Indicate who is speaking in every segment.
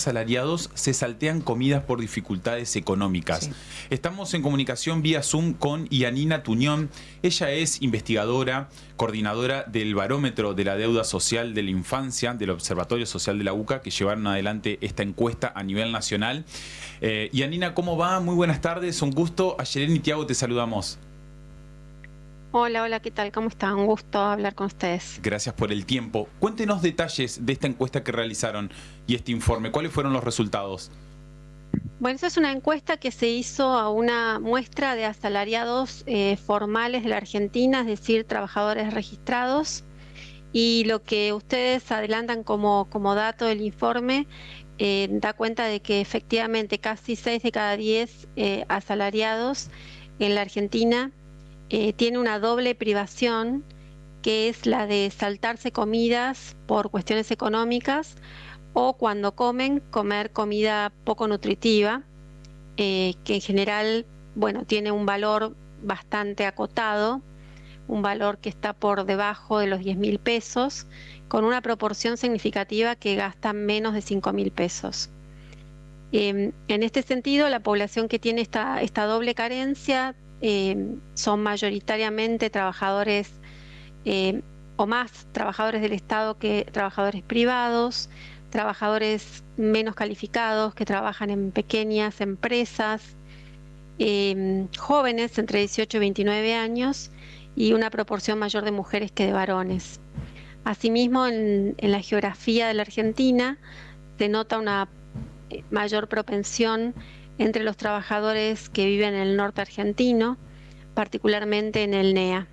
Speaker 1: Asalariados se saltean comidas por dificultades económicas.
Speaker 2: Sí.
Speaker 1: Estamos en comunicación vía Zoom con Yanina Tuñón. Ella es investigadora, coordinadora del Barómetro de la Deuda Social de la Infancia, del Observatorio Social de la UCA, que llevaron adelante esta encuesta a nivel nacional. Yanina, ¿cómo va? Muy buenas tardes, un gusto. Ayelen y Tiago te saludamos.
Speaker 3: Hola, ¿qué tal? ¿Cómo están? Un gusto hablar con ustedes.
Speaker 1: Gracias por el tiempo. Cuéntenos detalles de esta encuesta que realizaron y este informe. ¿Cuáles fueron los resultados?
Speaker 3: Bueno, esa es una encuesta que se hizo a una muestra de asalariados formales de la Argentina, es decir, trabajadores registrados. Y lo que ustedes adelantan como dato del informe da cuenta de que efectivamente casi 6 de cada 10 asalariados en la Argentina tiene una doble privación, que es la de saltarse comidas por cuestiones económicas o cuando comer comida poco nutritiva, que en general, bueno, tiene un valor bastante acotado, un valor que está por debajo de los 10.000 pesos, con una proporción significativa que gasta menos de 5.000 pesos. En este sentido, la población que tiene esta doble carencia son mayoritariamente trabajadores o más trabajadores del Estado que trabajadores privados, trabajadores menos calificados que trabajan en pequeñas empresas, jóvenes entre 18 y 29 años y una proporción mayor de mujeres que de varones. Asimismo, en la geografía de la Argentina se nota una mayor propensión entre los trabajadores que viven en el norte argentino, particularmente en el NEA.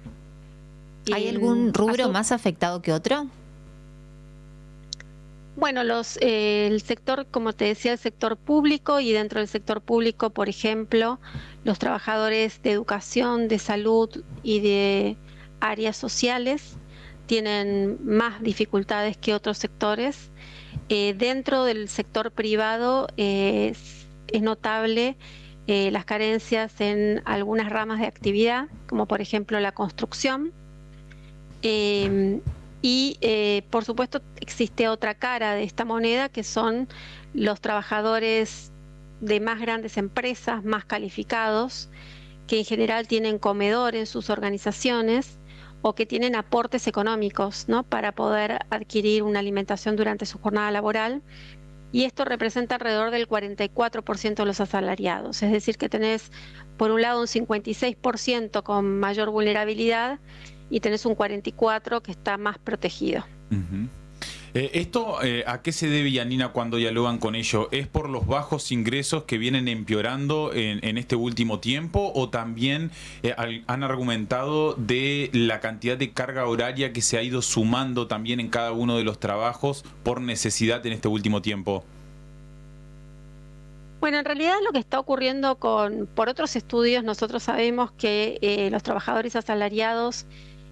Speaker 2: ¿Hay algún rubro más afectado que otro?
Speaker 3: Bueno, el sector, como te decía, el sector público, y dentro del sector público, por ejemplo, los trabajadores de educación, de salud y de áreas sociales tienen más dificultades que otros sectores. Dentro del sector privado es notable las carencias en algunas ramas de actividad, como por ejemplo la construcción. Por supuesto existe otra cara de esta moneda, que son los trabajadores de más grandes empresas, más calificados, que en general tienen comedor en sus organizaciones o que tienen aportes económicos, ¿no?, para poder adquirir una alimentación durante su jornada laboral. Y esto representa alrededor del 44% de los asalariados. Es decir, que tenés por un lado un 56% con mayor vulnerabilidad y tenés un 44% que está más protegido.
Speaker 1: Uh-huh. ¿Esto a qué se debe, Yanina, cuando dialogan con ello? ¿Es por los bajos ingresos que vienen empeorando en este último tiempo, o también han argumentado de la cantidad de carga horaria que se ha ido sumando también en cada uno de los trabajos por necesidad en este último tiempo?
Speaker 3: Bueno, en realidad lo que está ocurriendo por otros estudios, nosotros sabemos que los trabajadores asalariados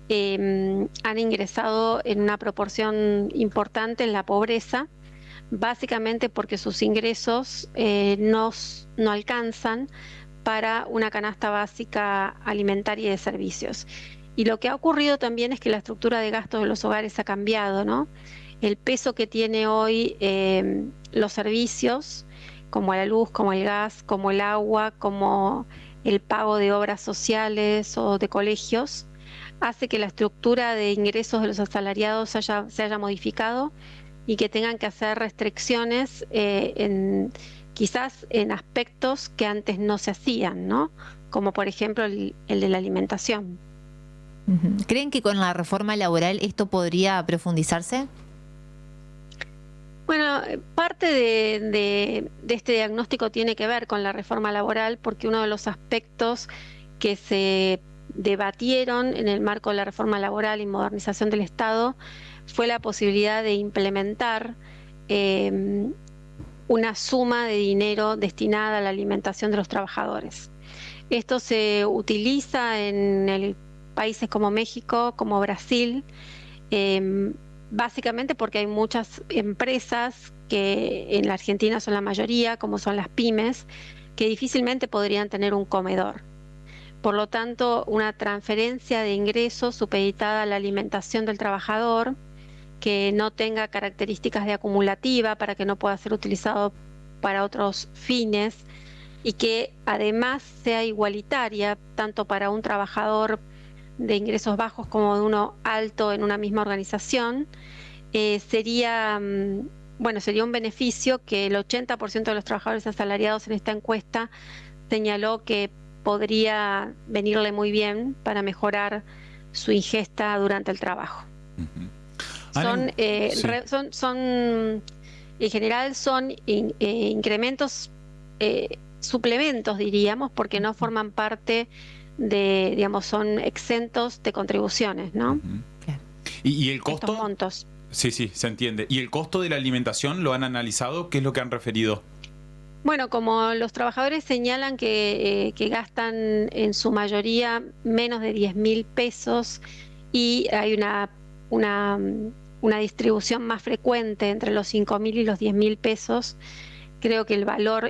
Speaker 3: han ingresado en una proporción importante en la pobreza, básicamente porque sus ingresos no alcanzan para una canasta básica alimentaria y de servicios. Y lo que ha ocurrido también es que la estructura de gastos de los hogares ha cambiado, ¿no? El peso que tiene hoy los servicios, como la luz, como el gas, como el agua, como el pago de obras sociales o de colegios, hace que la estructura de ingresos de los asalariados se haya modificado y que tengan que hacer restricciones quizás en aspectos que antes no se hacían, ¿no?, como por ejemplo el de la alimentación.
Speaker 2: ¿Creen que con la reforma laboral esto podría profundizarse?
Speaker 3: Bueno, parte de este diagnóstico tiene que ver con la reforma laboral, porque uno de los aspectos que se debatieron en el marco de la reforma laboral y modernización del Estado fue la posibilidad de implementar una suma de dinero destinada a la alimentación de los trabajadores. Esto se utiliza en países como México, como Brasil, básicamente porque hay muchas empresas que en la Argentina son la mayoría, como son las pymes, que difícilmente podrían tener un comedor. Por lo tanto, una transferencia de ingresos supeditada a la alimentación del trabajador que no tenga características de acumulativa para que no pueda ser utilizado para otros fines y que además sea igualitaria tanto para un trabajador de ingresos bajos como de uno alto en una misma organización, sería un beneficio que el 80% de los trabajadores asalariados en esta encuesta señaló que podría venirle muy bien para mejorar su ingesta durante el trabajo.
Speaker 1: Ana,
Speaker 3: En general son incrementos, suplementos diríamos, porque no forman parte de, digamos, son exentos de contribuciones, ¿no?
Speaker 2: Claro.
Speaker 1: ¿Y el costo?
Speaker 3: Estos montos.
Speaker 1: Sí, se entiende. ¿Y el costo de la alimentación lo han analizado? ¿Qué es lo que han referido?
Speaker 3: Bueno, como los trabajadores señalan que gastan en su mayoría menos de 10.000 pesos y hay una distribución más frecuente entre los 5.000 y los 10.000 pesos, creo que el valor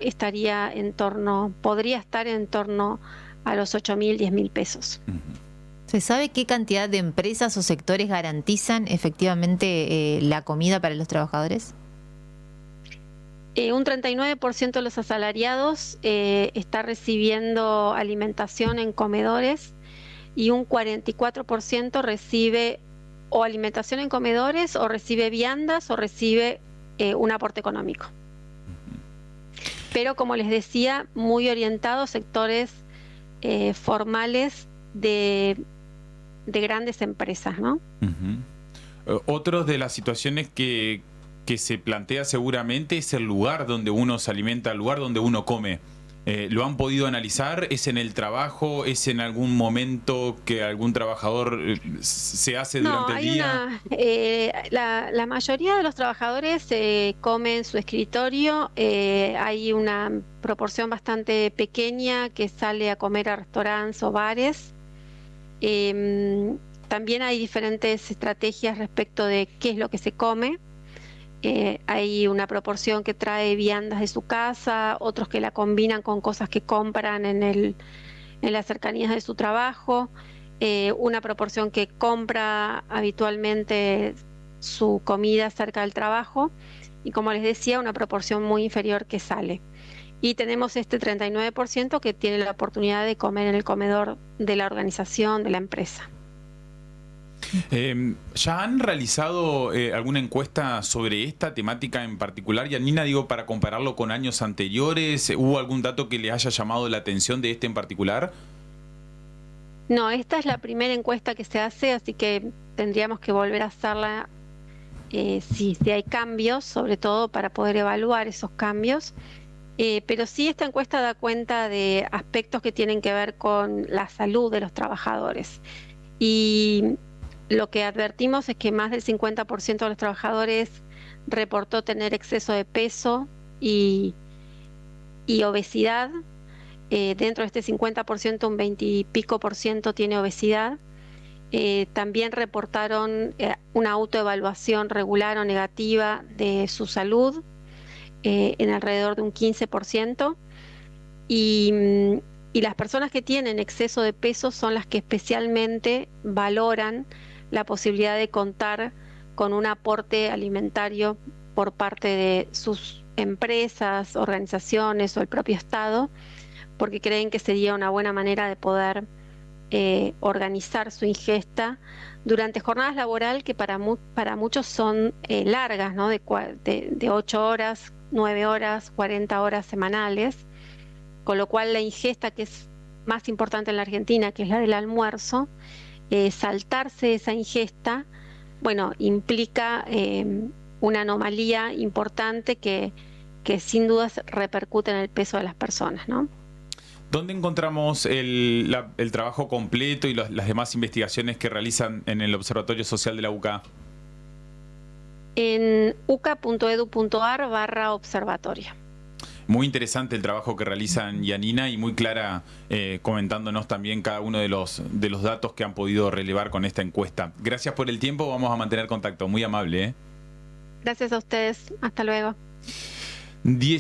Speaker 3: podría estar en torno a los 8.000, 10.000 pesos.
Speaker 2: ¿Se sabe qué cantidad de empresas o sectores garantizan efectivamente la comida para los trabajadores?
Speaker 3: Un 39% de los asalariados está recibiendo alimentación en comedores y un 44% recibe o alimentación en comedores o recibe viandas o recibe un aporte económico. Pero como les decía, muy orientado a sectores formales de grandes empresas, ¿no?
Speaker 1: Otra de las situaciones que se plantea seguramente es el lugar donde uno se alimenta, el lugar donde uno come. ¿Lo han podido analizar? ¿Es en el trabajo? ¿Es en algún momento que algún trabajador se hace durante el día?
Speaker 3: La mayoría de los trabajadores come en su escritorio. Hay una proporción bastante pequeña que sale a comer a restaurantes o bares. También hay diferentes estrategias respecto de qué es lo que se come. Hay una proporción que trae viandas de su casa, otros que la combinan con cosas que compran en las cercanías de su trabajo, una proporción que compra habitualmente su comida cerca del trabajo y, como les decía, una proporción muy inferior que sale. Y tenemos este 39% que tiene la oportunidad de comer en el comedor de la organización, de la empresa.
Speaker 1: ¿Ya han realizado alguna encuesta sobre esta temática en particular? Yanina, digo, para compararlo con años anteriores, ¿hubo algún dato que le haya llamado la atención de este en particular?
Speaker 3: No, esta es la primera encuesta que se hace, así que tendríamos que volver a hacerla si hay cambios, sobre todo para poder evaluar esos cambios. Pero sí, esta encuesta da cuenta de aspectos que tienen que ver con la salud de los trabajadores. Y lo que advertimos es que más del 50% de los trabajadores reportó tener exceso de peso y obesidad. Dentro de este 50%, un 20 y pico por ciento tiene obesidad. También reportaron una autoevaluación regular o negativa de su salud en alrededor de un 15%. Y las personas que tienen exceso de peso son las que especialmente valoran la posibilidad de contar con un aporte alimentario por parte de sus empresas, organizaciones o el propio Estado, porque creen que sería una buena manera de poder organizar su ingesta durante jornadas laborales que para muchos son largas, ¿no? De 8 horas, 9 horas, 40 horas semanales, con lo cual la ingesta que es más importante en la Argentina, que es la del almuerzo, saltarse esa ingesta, bueno, implica una anomalía importante que sin dudas repercute en el peso de las personas, ¿no?
Speaker 1: ¿Dónde encontramos el trabajo completo y las demás investigaciones que realizan en el Observatorio Social de la UCA?
Speaker 3: En uca.edu.ar/observatorio.
Speaker 1: Muy interesante el trabajo que realizan, Yanina, y muy clara comentándonos también cada uno de los datos que han podido relevar con esta encuesta. Gracias por el tiempo, vamos a mantener contacto. Muy amable.
Speaker 3: Gracias a ustedes. Hasta luego.